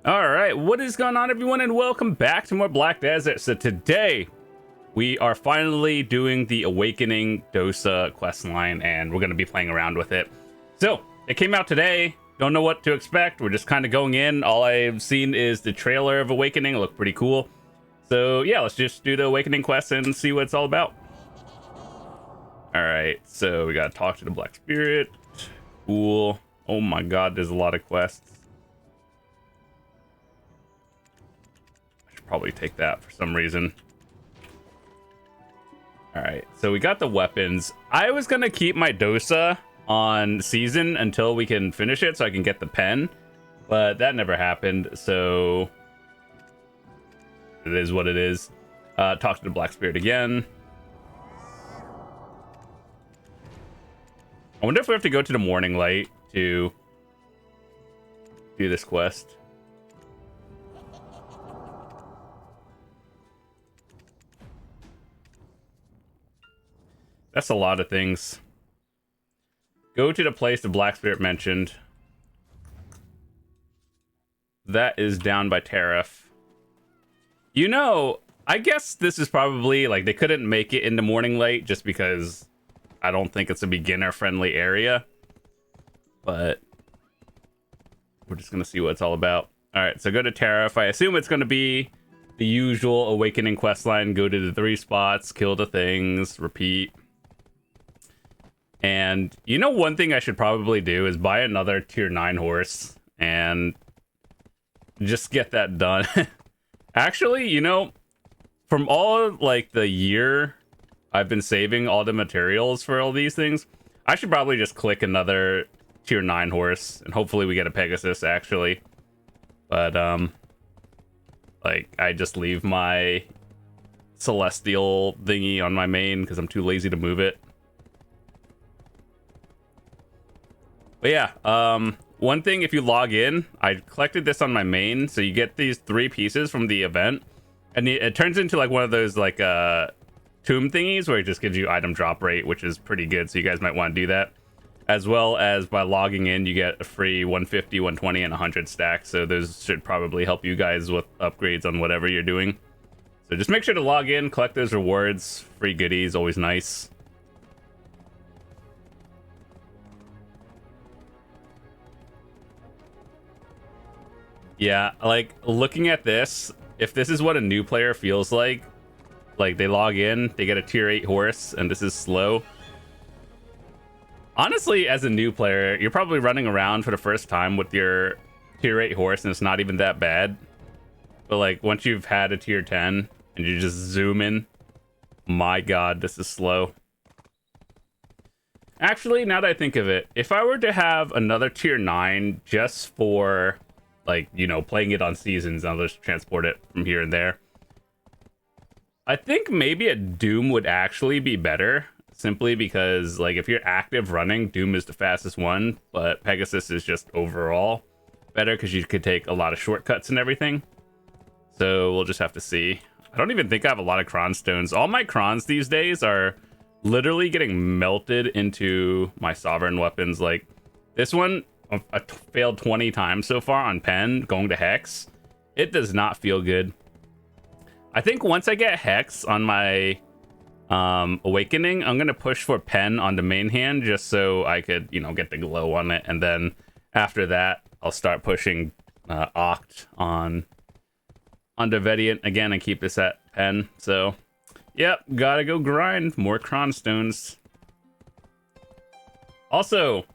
All right, what is going on, everyone, and welcome back to more Black Desert. So today we are finally doing the Awakening Dosa questline, and we're going to be playing around with it. So it came out today. Don't know what to expect. We're just kind of going in. All I've seen is the trailer of Awakening. It looked pretty cool. So yeah, let's just do the Awakening quest and see what it's all about. All right, so we got to talk to the Black Spirit. Cool. Oh my God, there's a lot of quests. Probably take that for some reason. All right, so we got the weapons. I was gonna keep my Dosa on season until we can finish it so I can get the pen, but that never happened, so it is what it is. Talk to the Black Spirit again. I wonder if we have to go to the Morning Light to do this quest. That's a lot of things. Go to the place the Black Spirit mentioned. That is down by Tariff. You know, I guess this is probably, like, they couldn't make it into Morning Light just because I don't think it's a beginner-friendly area. But we're just going to see what it's all about. All right, so go to Tariff. I assume it's going to be the usual Awakening questline. Go to the 3 spots, kill the things, repeat. And you know, one thing I should probably do is buy another tier 9 horse and just get that done. Actually, you know, from all like the year I've been saving all the materials for all these things, I should probably just click another tier 9 horse and hopefully we get a Pegasus actually. But like I just leave my celestial thingy on my main because I'm too lazy to move it. But yeah, one thing, if you log in, I collected this on my main, so you get these 3 pieces from the event, and it turns into like one of those like tomb thingies where it just gives you item drop rate, which is pretty good, so you guys might want to do that. As well as by logging in, you get a free 150, 120, and 100 stacks, so those should probably help you guys with upgrades on whatever you're doing. So just make sure to log in, collect those rewards, free goodies, always nice. Yeah, like, looking at this, if this is what a new player feels like they log in, they get a tier 8 horse, and this is slow. Honestly, as a new player, you're probably running around for the first time with your tier 8 horse, and it's not even that bad. But, like, once you've had a tier 10, and you just zoom in, my God, this is slow. Actually, now that I think of it, if I were to have another tier 9 just for, like, you know, playing it on seasons, I'll just transport it from here and there, I think maybe a Doom would actually be better, simply because, like, if you're active running, Doom is the fastest one, but Pegasus is just overall better because you could take a lot of shortcuts and everything. So we'll just have to see. I don't even think I have a lot of Cron stones. All my Crons these days are literally getting melted into my Sovereign weapons. Like, this one, I failed 20 times so far on Pen, going to Hex. It does not feel good. I think once I get Hex on my Awakening, I'm going to push for Pen on the main hand just so I could, you know, get the glow on it. And then after that, I'll start pushing Oct on the Vediant again and keep this at Pen. So, yep, gotta go grind more Cron stones. Also,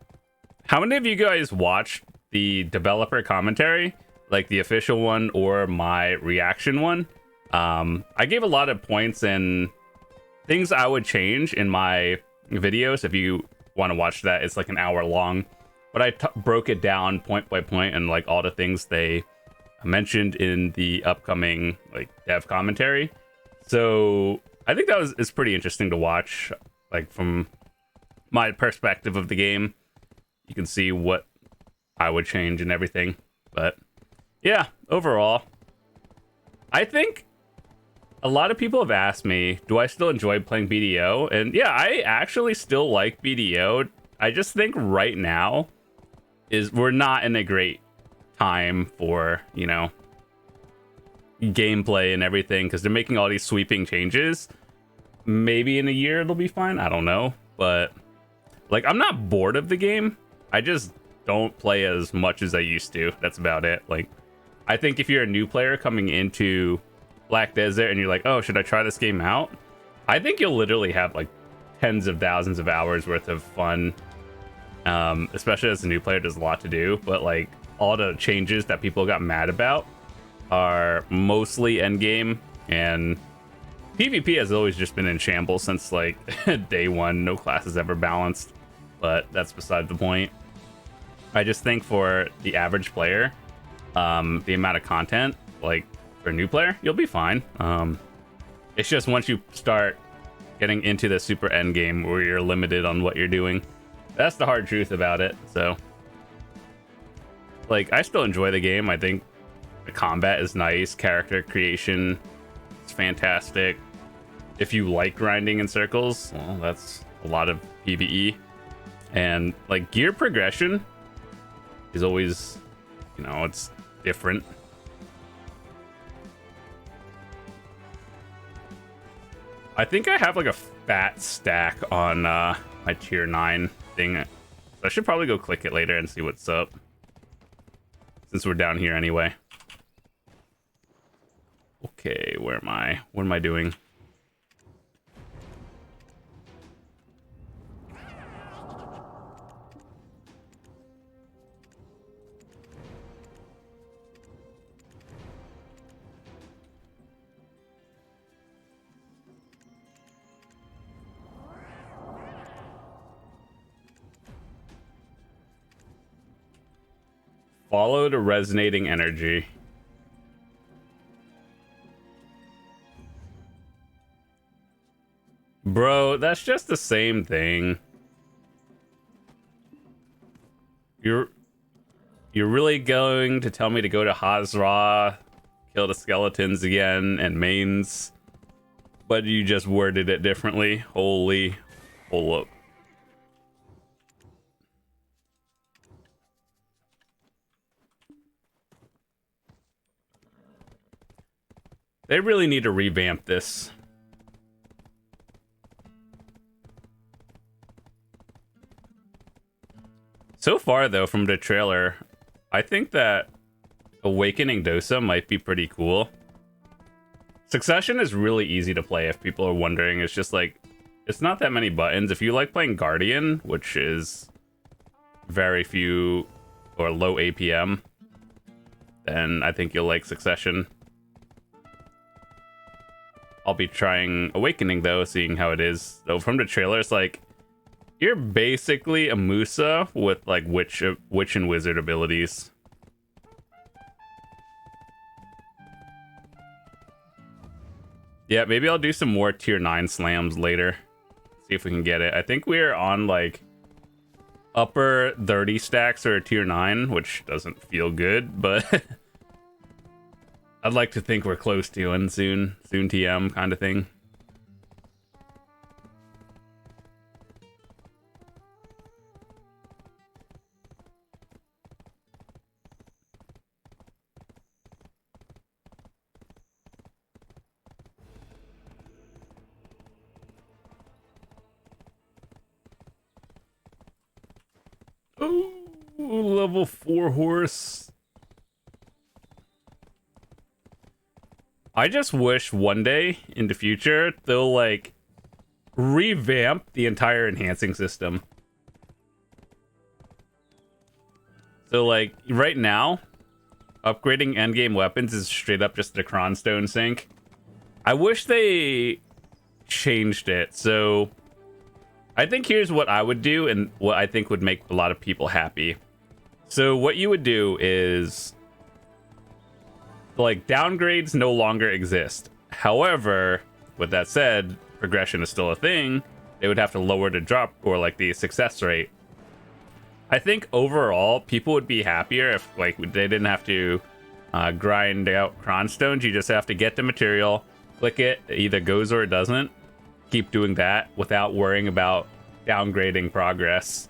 how many of you guys watched the developer commentary, like the official one or my reaction one? I gave a lot of points and things I would change in my videos. If you want to watch that, it's like an hour long, but I broke it down point by point and like all the things they mentioned in the upcoming like dev commentary. So I think that is pretty interesting to watch, like from my perspective of the game. You can see what I would change and everything. But yeah, overall, I think a lot of people have asked me, do I still enjoy playing BDO? And yeah, I actually still like BDO. I just think right now we're not in a great time for, you know, gameplay and everything, because they're making all these sweeping changes. Maybe in a year it'll be fine, I don't know, but like I'm not bored of the game, I just don't play as much as I used to. That's about it. Like I think if you're a new player coming into Black Desert and you're like, oh, should I try this game out, I think you'll literally have like tens of thousands of hours worth of fun, especially as a new player. There's a lot to do, but like all the changes that people got mad about are mostly endgame, and PvP has always just been in shambles since like day one. No class is ever balanced, but that's beside the point. I just think for the average player, the amount of content, like for a new player, you'll be fine. It's just once you start getting into the super end game where you're limited on what you're doing, that's the hard truth about it. So like I still enjoy the game. I think the combat is nice, character creation is fantastic. If you like grinding in circles, well, that's a lot of PvE. And like gear progression is always, you know, it's different. I think I have like a fat stack on my tier 9 thing. So I should probably go click it later and see what's up, since we're down here anyway. Okay, where am I? What am I doing? Follow the resonating energy. Bro, that's just the same thing. You're really going to tell me to go to Hazra, kill the skeletons again, and mains, but you just worded it differently? Holy, hold up. They really need to revamp this. So far, though, from the trailer, I think that Awakening Dosa might be pretty cool. Succession is really easy to play if people are wondering. It's just like, it's not that many buttons. If you like playing Guardian, which is very few or low APM, then I think you'll like Succession. I'll be trying Awakening, though, seeing how it is. So from the trailer, it's like, you're basically a Musa with like witch and wizard abilities. Yeah, maybe I'll do some more tier 9 slams later. See if we can get it. I think we're on like upper 30 stacks or tier 9, which doesn't feel good, but I'd like to think we're close to and soon TM kind of thing. Oh, level 4 horse. I just wish one day in the future they'll like revamp the entire enhancing system. So like right now, upgrading endgame weapons is straight up just the Cronstone sync. I wish they changed it. So I think here's what I would do and what I think would make a lot of people happy. So what you would do is like downgrades no longer exist. However, with that said, progression is still a thing. They would have to lower the drop or like the success rate. I think overall people would be happier if like they didn't have to grind out Cronstones. You just have to get the material, click it, it either goes or it doesn't. Keep doing that without worrying about downgrading progress.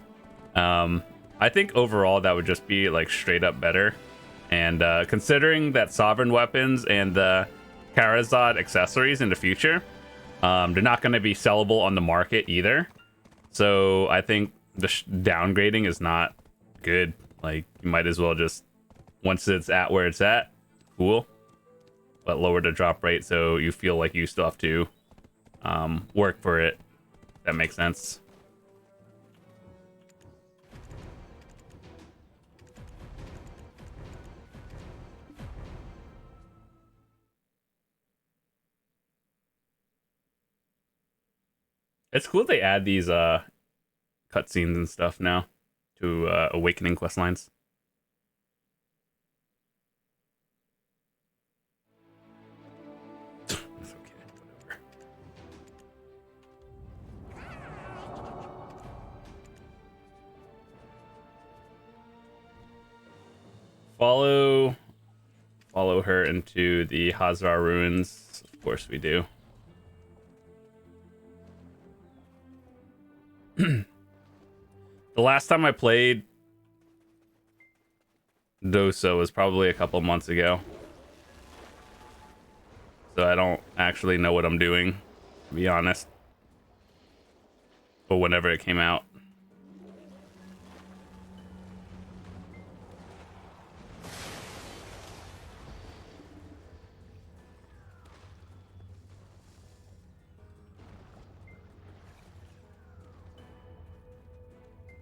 I think overall that would just be like straight up better. And considering that sovereign weapons and the Karazad accessories in the future, they're not going to be sellable on the market either. So I think the downgrading is not good. Like, you might as well just, once it's at where it's at, cool, but lower the drop rate so you feel like you still have to work for it. That makes sense. It's cool they add these cutscenes and stuff now to Awakening questlines. It's okay, whatever. Follow her into the Hazar ruins. Of course we do. The last time I played Dosa was probably a couple months ago. So I don't actually know what I'm doing, to be honest. But whenever it came out.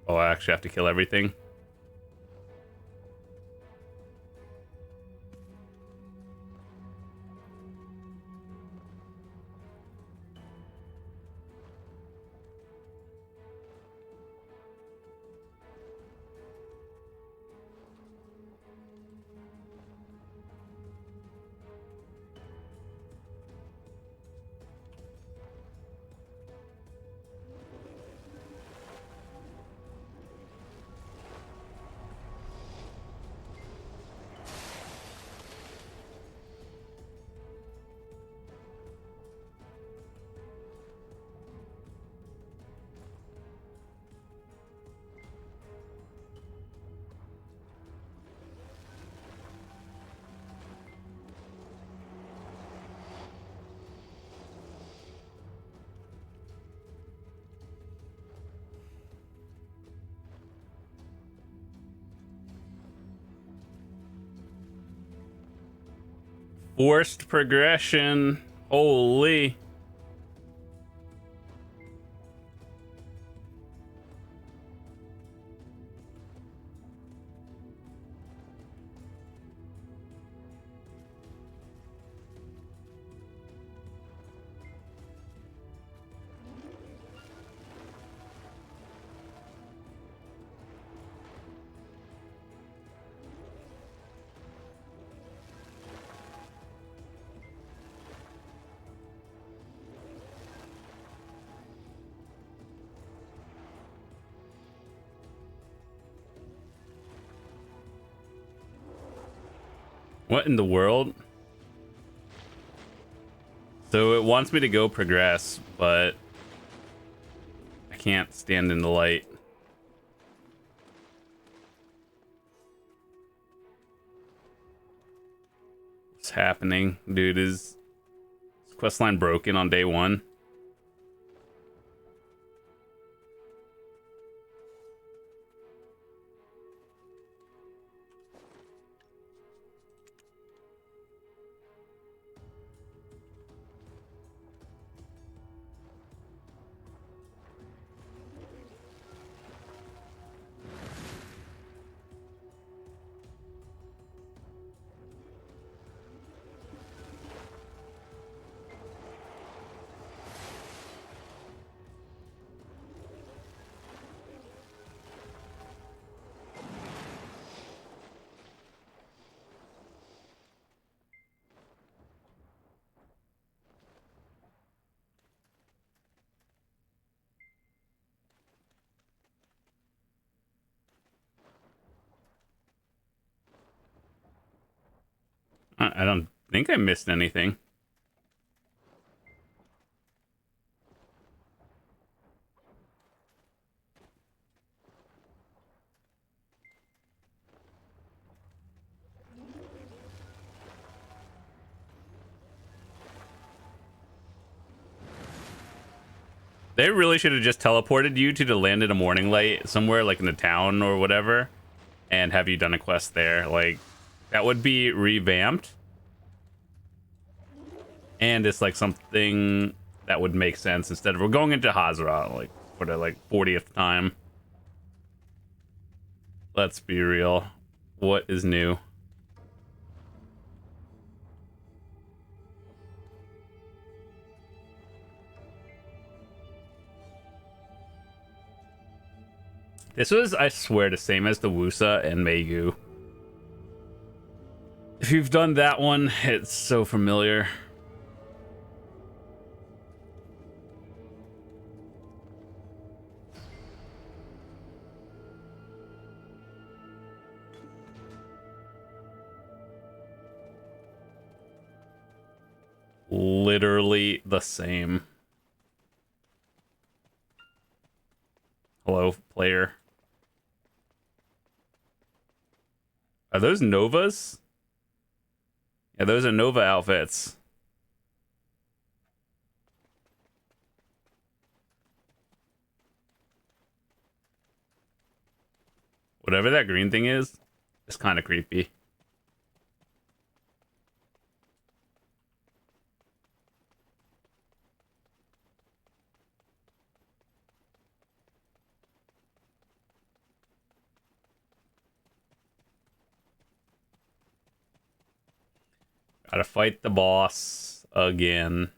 Oh, I actually have to kill everything. Forced progression. Holy. What in the world? So it wants me to go progress, but I can't stand in the light. What's happening? Dude, is questline broken on day one? I don't think I missed anything. They really should have just teleported you to the land in a morning light somewhere, like in the town or whatever, and have you done a quest there. Like, that would be revamped. And it's like something that would make sense instead of we're going into Hazra like for the like 40th time. Let's be real. What is new? This was, I swear, the same as the Wusa and Megu. If you've done that one, it's so familiar. Literally the same. Hello, player. Are those Novas? Yeah, those are Nova outfits. Whatever that green thing is, it's kind of creepy. Gotta fight the boss again.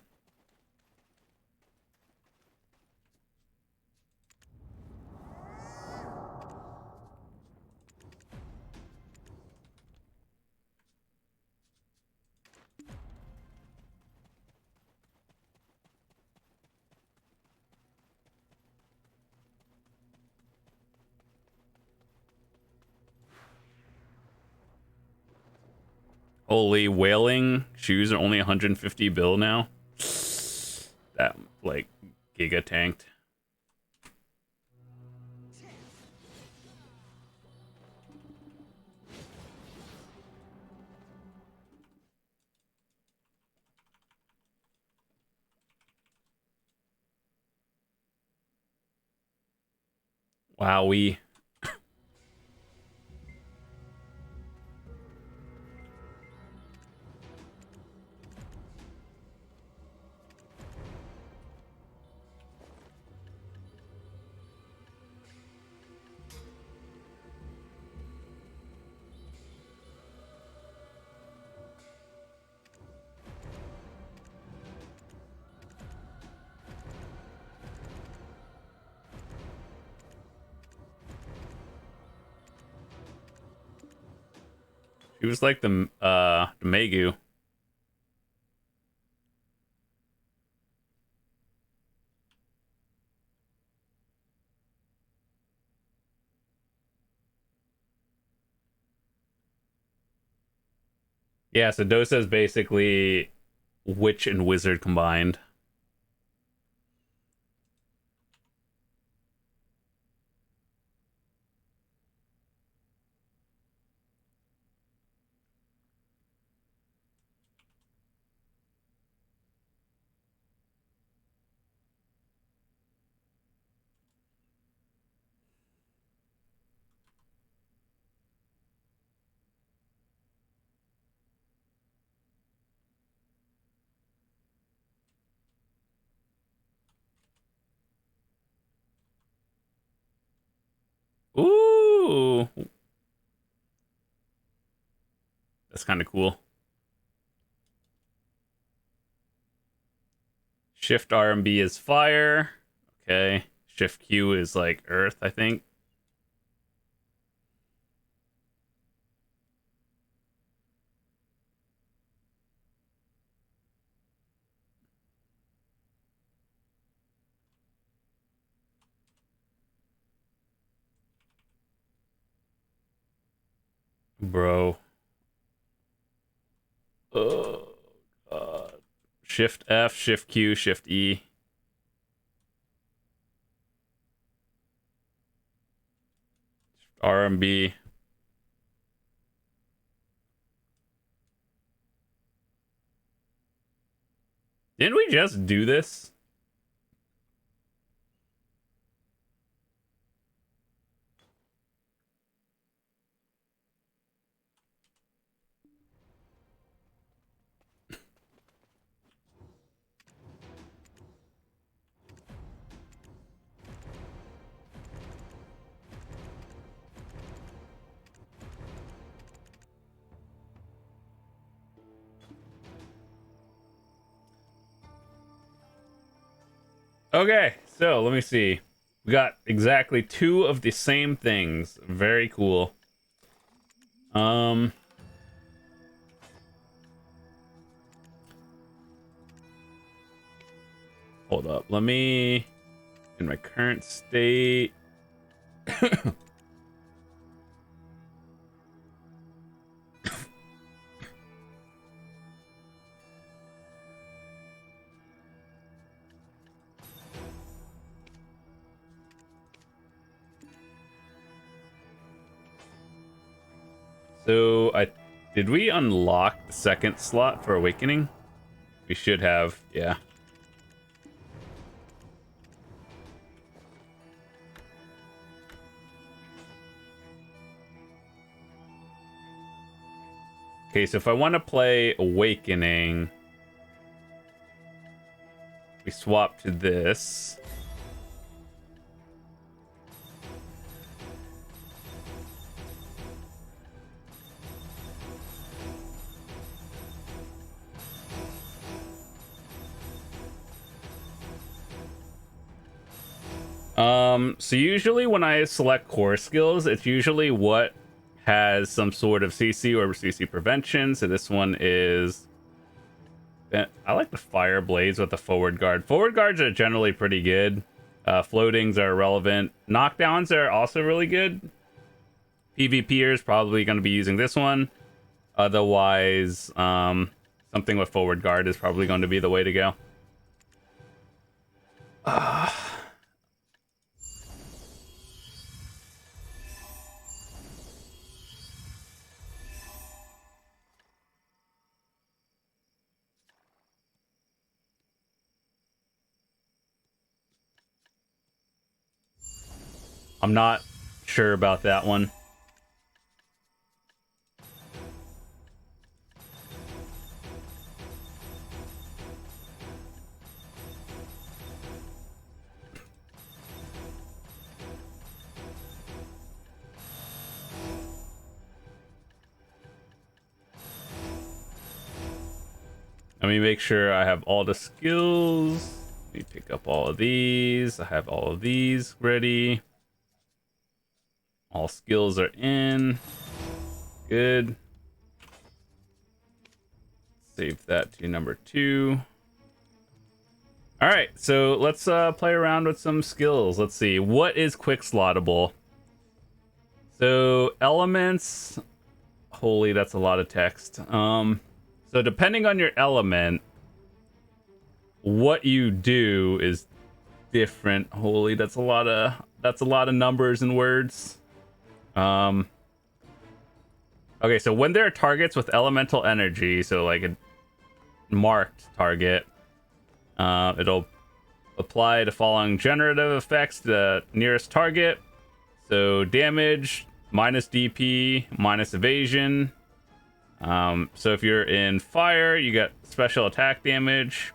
Holy, whaling shoes are only 150 bill now. That, like, giga tanked. Wowee. She was like the Megu. Yeah, so Dosa is basically witch and wizard combined. Ooh, that's kind of cool. Shift RMB is fire. Okay. Shift Q is like earth, I think. Bro. Oh, God. Shift F, Shift Q, Shift E. RMB. Didn't we just do this? Okay, so let me see. We got exactly 2 of the same things. Very cool. Hold up. Let me in my current state. So did we unlock the second slot for awakening? We should have, yeah. Okay, so if I want to play awakening, we swap to this. So usually when I select core skills, it's usually what has some sort of CC or CC prevention. So this one is, I like the fire blades with the forward guard. Forward guards are generally pretty good. Floatings are relevant. Knockdowns are also really good. PvPers probably going to be using this one. Otherwise, something with forward guard is probably going to be the way to go. I'm not sure about that one. Let me make sure I have all the skills. Let me pick up all of these. I have all of these ready. All skills are in. Good. Save that to number 2. All right, so let's play around with some skills. Let's see. What is quick slottable? So elements. Holy, that's a lot of text. So depending on your element, what you do is different. Holy, that's a lot of numbers and words. Okay, so when there are targets with elemental energy, so like a marked target, it'll apply the following generative effects to the nearest target. So damage, minus DP, minus evasion. So if you're in fire, you get special attack damage.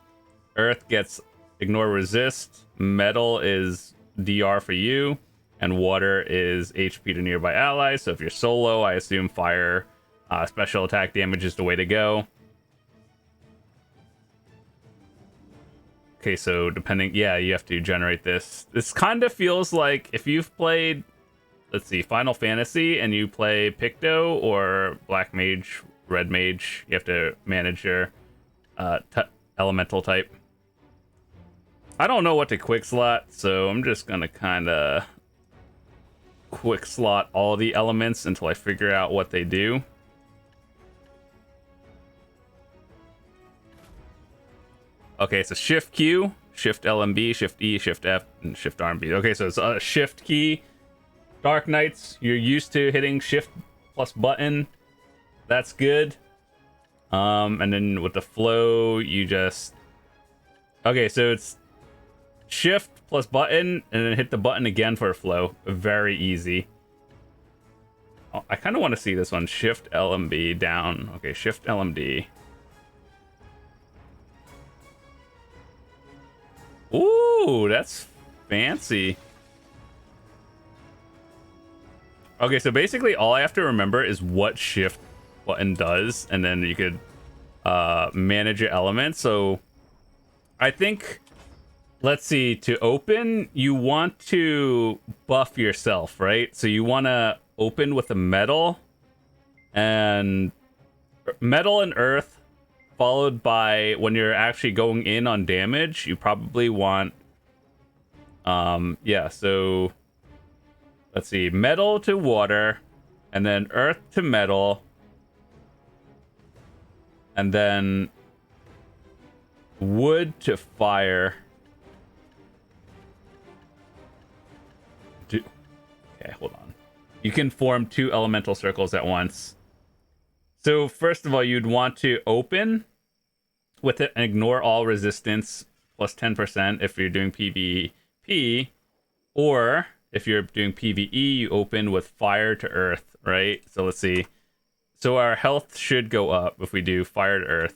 Earth gets ignore resist. Metal is DR for you. And water is HP to nearby allies. So if you're solo, I assume fire special attack damage is the way to go. Okay, so depending, yeah, you have to generate this. This kind of feels like if you've played, let's see, Final Fantasy and you play Picto or Black Mage, Red Mage, you have to manage your elemental type. I don't know what to quick slot, so I'm just gonna kind of quick slot all the elements until I figure out what they do. Okay, so Shift Q, Shift LMB, Shift E, Shift F, and Shift RMB. Okay, so it's a Shift key. Dark Knights, you're used to hitting Shift plus button. That's good. And then with the flow, you just... Okay, so it's Shift plus button, and then hit the button again for a flow. Very easy. Oh, I kind of want to see this one. Shift LMB down. Okay, Shift LMD. Ooh, that's fancy. Okay, so basically all I have to remember is what Shift button does, and then you could manage your elements. So I think let's see, to open, you want to buff yourself, right? So you want to open with a metal and earth, followed by, when you're actually going in on damage, you probably want, yeah, so let's see, metal to water, and then earth to metal, and then wood to fire. Okay, hold on. You can form 2 elemental circles at once. So first of all, you'd want to open with it and ignore all resistance plus 10% if you're doing PvP, or if you're doing PvE, you open with fire to earth, right? So let's see. So our health should go up if we do fire to earth.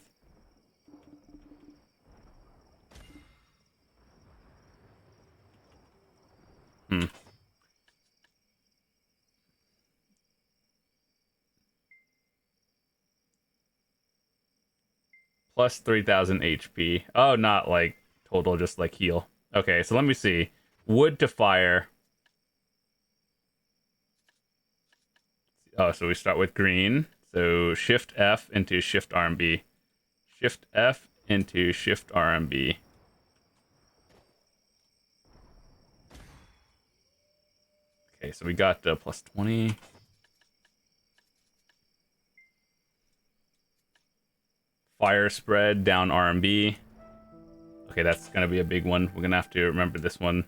Plus 3,000 HP. Oh, not like total, just like heal. Okay, so let me see. Wood to fire. Oh, so we start with green. So Shift F into Shift RMB. Shift F into Shift RMB. Okay, so we got plus 20. Fire spread down RMB. Okay, that's gonna be a big one. We're gonna have to remember this one.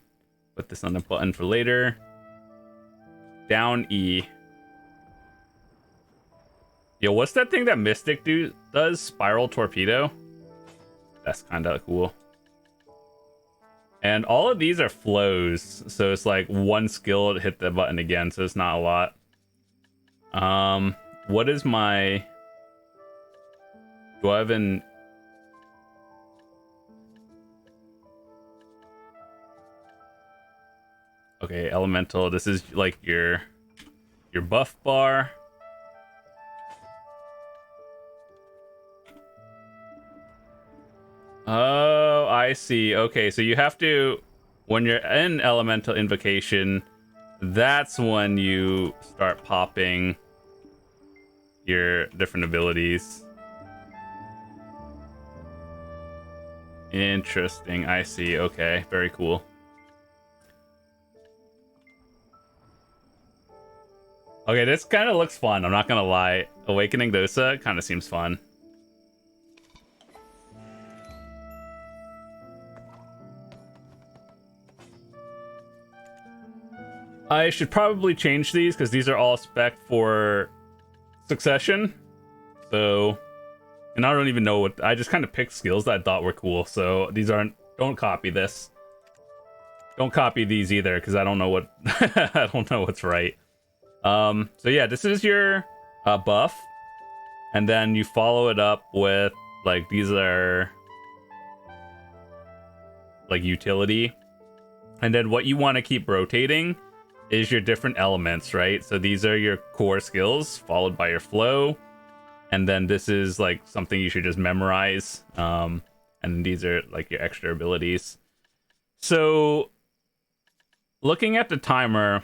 Put this on the button for later. Down E. Yo, what's that thing that Mystic does? Spiral Torpedo? That's kind of cool. And all of these are flows, so it's like one skill to hit the button again, so it's not a lot. What is my... Do I have an... Okay, elemental. This is like your buff bar. Oh, I see. Okay, so you have to, when you're in elemental invocation, that's when you start popping your different abilities. Interesting. I see. Okay, very cool. Okay, this kind of looks fun. I'm not gonna lie. Awakening Dosa kind of seems fun. I should probably change these because these are all spec for succession. So, and I don't even know what, I just kind of picked skills that I thought were cool. So these aren't, don't copy this. Don't copy these either because I don't know what, I don't know what's right. So yeah, this is your buff. And then you follow it up with, like, these are like utility. And then what you want to keep rotating is your different elements, right? So these are your core skills, followed by your flow. And then this is like something you should just memorize. And these are like your extra abilities. So looking at the timer,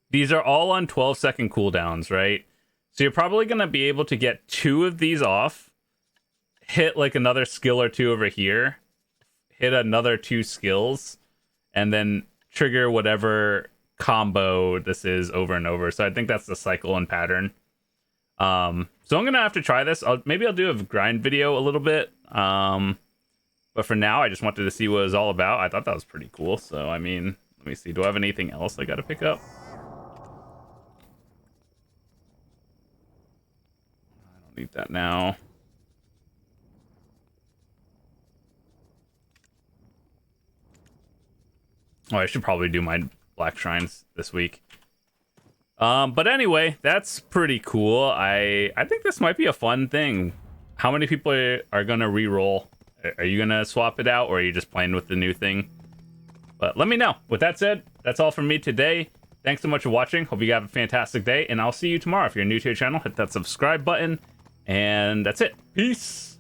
these are all on 12-second cooldowns, right? So you're probably going to be able to get 2 of these off, hit like another skill or 2 over here, hit another 2 skills, and then trigger whatever combo this is over and over. So I think that's the cycle and pattern. So I'm gonna have to try this. Maybe I'll do a grind video a little bit. But for now, I just wanted to see what it was all about. I thought that was pretty cool. So I mean, let me see. Do I have anything else I gotta pick up? I don't need that now. Oh, I should probably do my Black Shrines this week. But anyway, that's pretty cool. I think this might be a fun thing. How many people are gonna re-roll? Are you gonna swap it out, or are you just playing with the new thing? But let me know. With that said, that's all from me today. Thanks so much for watching. Hope you have a fantastic day, and I'll see you tomorrow. If you're new to the channel, hit that subscribe button, and that's it. Peace!